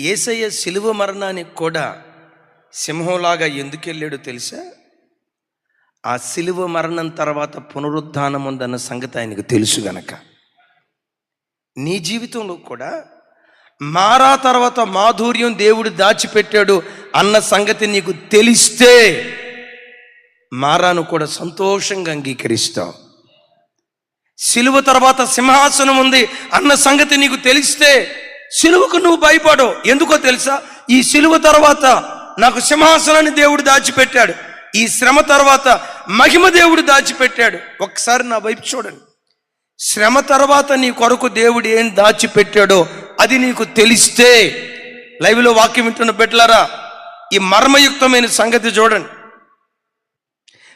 యేసయ్య సిలువ మరణానికి కూడా సింహంలాగా ఎందుకు వెళ్ళాడో తెలుసా? ఆ సిలువ మరణం తర్వాత పునరుద్ధానం ఉందన్న సంగతి ఆయనకు తెలుసు గనక. నీ జీవితంలో కూడా మారా తర్వాత మాధుర్యం దేవుడు దాచిపెట్టాడు అన్న సంగతి నీకు తెలిస్తే మారాను కూడా సంతోషంగా అంగీకరిస్తావు. సిలువ తర్వాత సింహాసనం ఉంది అన్న సంగతి నీకు తెలిస్తే సిలువకు నువ్వు భయపడవు. ఎందుకో తెలుసా? ఈ సిలువ తర్వాత నాకు సింహాసనాన్ని దేవుడు దాచిపెట్టాడు, ఈ శ్రమ తర్వాత మహిమ దేవుడు దాచిపెట్టాడు. ఒక్కసారి నా వైపు చూడండి. శ్రమ తర్వాత నీ కొరకు దేవుడు ఏం దాచిపెట్టాడో అది నీకు తెలిస్తే, లైవ్లో వాక్యం వింటున్న బిడ్డలారా, ఈ మర్మయుక్తమైన సంగతి చూడండి.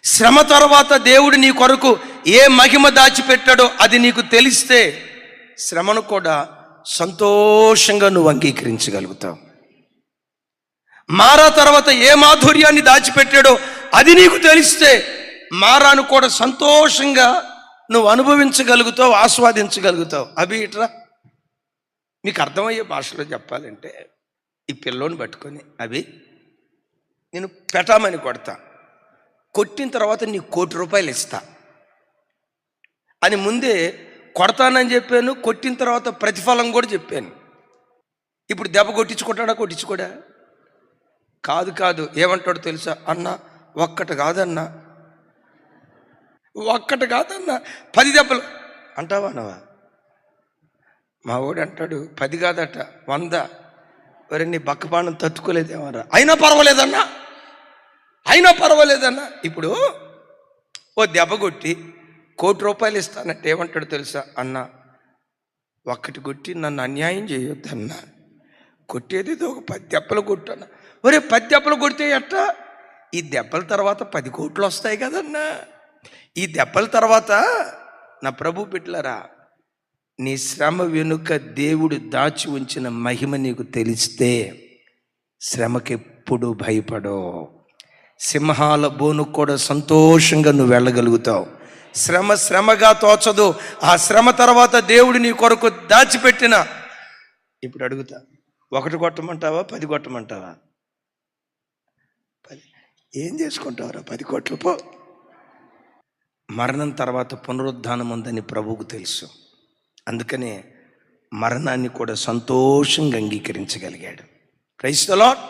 శ్రమ తర్వాత దేవుడు నీ కొరకు ఏ మహిమ దాచిపెట్టాడో అది నీకు తెలిస్తే శ్రమను కూడా సంతోషంగా నువ్వు అంగీకరించగలుగుతావు. మారా తర్వాత ఏ మాధుర్యాన్ని దాచిపెట్టాడో అది నీకు తెలిస్తే మారాను కూడా సంతోషంగా నువ్వు అనుభవించగలుగుతావు, ఆస్వాదించగలుగుతావు. అవి ఇట్రా మీకు అర్థమయ్యే భాషలో చెప్పాలంటే, ఈ పిల్లోని పట్టుకొని అవి నేను పెట్టామని కొడతా, కొట్టిన తర్వాత నీకు ₹1,00,00,000 ఇస్తా అని ముందే కొడతానని చెప్పాను. కొట్టిన తర్వాత ప్రతిఫలం కూడా చెప్పాను. ఇప్పుడు దెబ్బ కొట్టించుకుంటాడా? కొట్టించుకోడా? కాదు. ఏమంటాడు తెలుసా? అన్న ఒక్కటి కాదన్నా 10 దెబ్బలు అంటావా? అనవా? మా వాడు అంటాడు 10 కాదట 100. మరి నీ బక్కపానం తట్టుకోలేదేమరా? అయినా పర్వాలేదన్నా. ఇప్పుడు ఓ దెబ్బ కొట్టి ₹1,00,00,000 ఇస్తానంటే ఏమంటాడు తెలుసా? అన్న ఒక్కటి కొట్టి నన్ను అన్యాయం చేయొద్దన్నా, కొట్టేది ఒక 10 దెబ్బలు కొట్టన్నా. ఒరే 10 దెబ్బలు కొడితే ఎట్టా? ఈ దెబ్బల తర్వాత 10 కోట్లు వస్తాయి కదన్నా. ఈ దెబ్బల తర్వాత నా ప్రభు బిడ్డలారా, నీ శ్రమ వెనుక దేవుడు దాచి ఉంచిన మహిమ నీకు తెలిస్తే శ్రమకెప్పుడు భయపడో. సింహాల బోను కూడా సంతోషంగా నువ్వు వెళ్ళగలుగుతావు. శ్రమగా తోచదు. ఆ శ్రమ తర్వాత దేవుడు నీ కొరకు దాచిపెట్టిన, ఇప్పుడు అడుగుతా, 1 కొట్టమంటావా 10 కొట్టమంటావా? 10 ఏం చేసుకుంటావురా? 10 కోట్లు పో. మరణం తర్వాత పునరుద్ధానం ఉందని ప్రభువుకు తెలుసు. అందుకనే మరణాన్ని కూడా సంతోషంగా అంగీకరించగలిగాడు. Praise the lord.